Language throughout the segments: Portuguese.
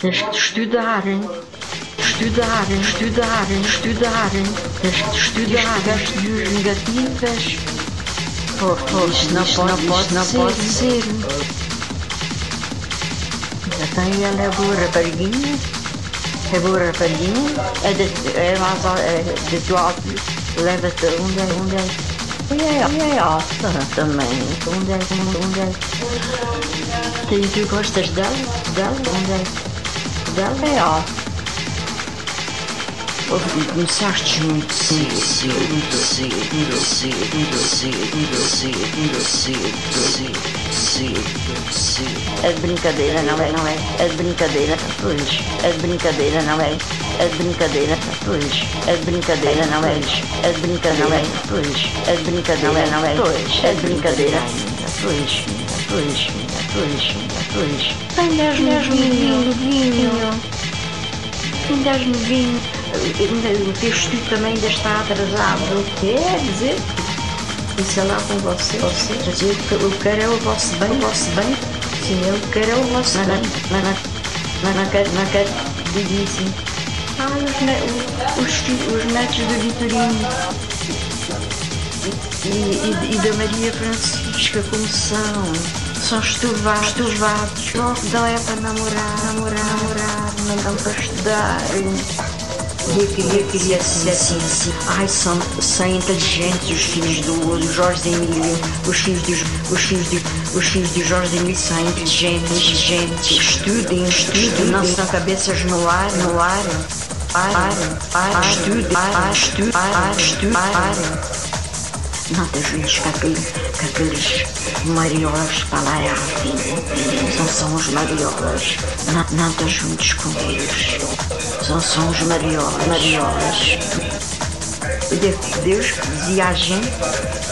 Tens que estudarem. Estudarem. Tens que estudar as negativas. Isto não pode ser. Então ela é boa rapariguinha. É boa rapariguinha. É mais de tua alto. Leva-te onde é. É alta também. Onde é? Tu gostas dela? Onde é? Dela é alta. Começaste muito cedo. É de brincadeira, não é? É de brincadeira, pois. É de brincadeira, não é? É de brincadeira, pois. É de brincadeira, não é? É de brincadeira, pois. É de brincadeira, não é? Pois. É de brincadeira, pois. Tem 10 vinho. Tem 10 vinho. O teu estudo também ainda está atrasado. Quer dizer, isso é lá com você. Eu quero é o vosso bem. Sim, eu quero é o vosso bem. Não quero dizer assim. Os netos do Vitorino e da Maria Francisca, como são estuvados. Não é para namorar, não dão para estudar. E eu queria assim. Ai, são inteligentes os filhos do Jorge Emílio. Os filhos do Jorge Emílio são inteligentes. Estudem. Não são cabeças no ar. Estudem. Não te juntes com aqueles mariolas para lá é assim. Não são os mariolas. Não te juntes com eles. São os mariolas. Deus dizia a gente,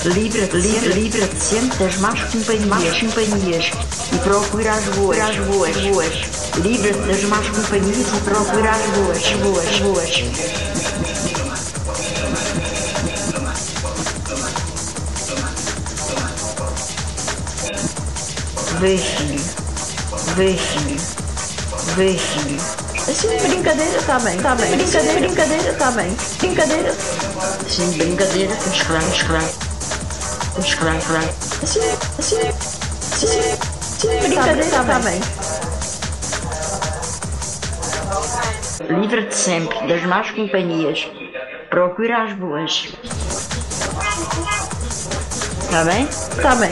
livra-te sempre das más companhias e procura as boas. Livra-te das más companhias e procura as boas. Vê, filho. Assim, brincadeira está bem. Brincadeira está bem. Sim, brincadeira, temos claro. Assim, brincadeira está bem. Livra-te sempre das más companhias. Procura as boas. Está bem? Está bem.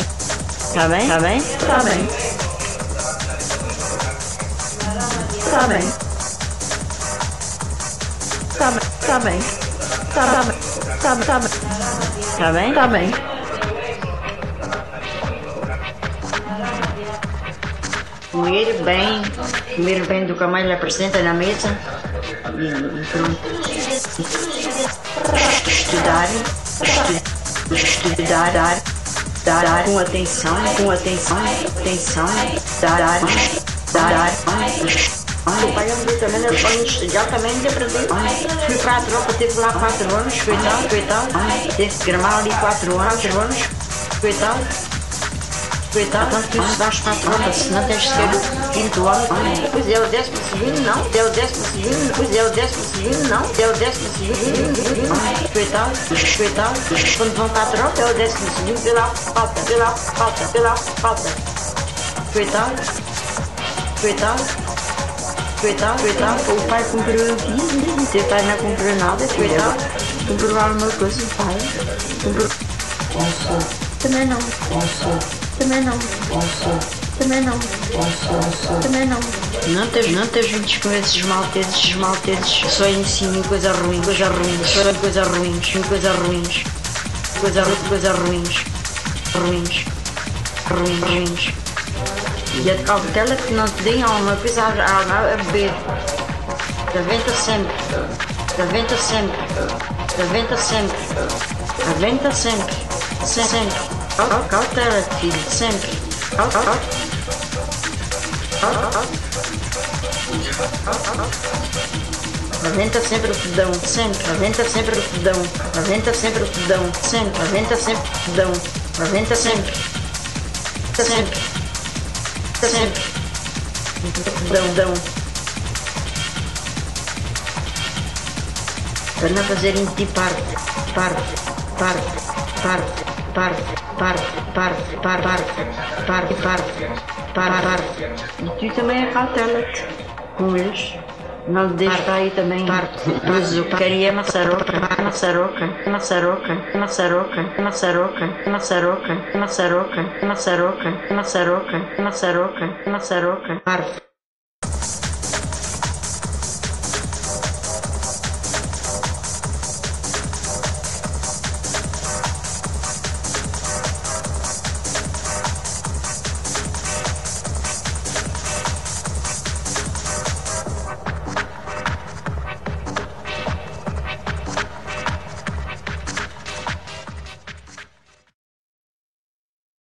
Comer bem do que a mãe lhe apresenta na mesa e pronto. Estudar com atenção, dar. O pai também já também me aprendeu. Fui para a tropa, teve lá 4 anos, coitado. Teve que gramar ali 4 anos, coitado. Então tu se vais para a tropa, se não tens de ser o 5º ano. Depois é o 12º, não. Depois é o 12º, não. Coitado. Quando vão para a tropa é o 12º pela falta. Coitado. O pai comprou aqui, o teu pai não comprou nada, coitado. Comprou alguma coisa, o pai. Também não. Não te juntes com esses malteses. Só ensinam coisas ruins. E a cautela que não te deem alguma coisa a beber. Aventa sempre. Cautela, filho, sempre. Aventa sempre o pedão, sempre. Aventa sempre. Pedão. para não fazerem de ti parte. E tu também acautela-te com eles. Não deixa aí também mas o queria maçaroca. Parvo.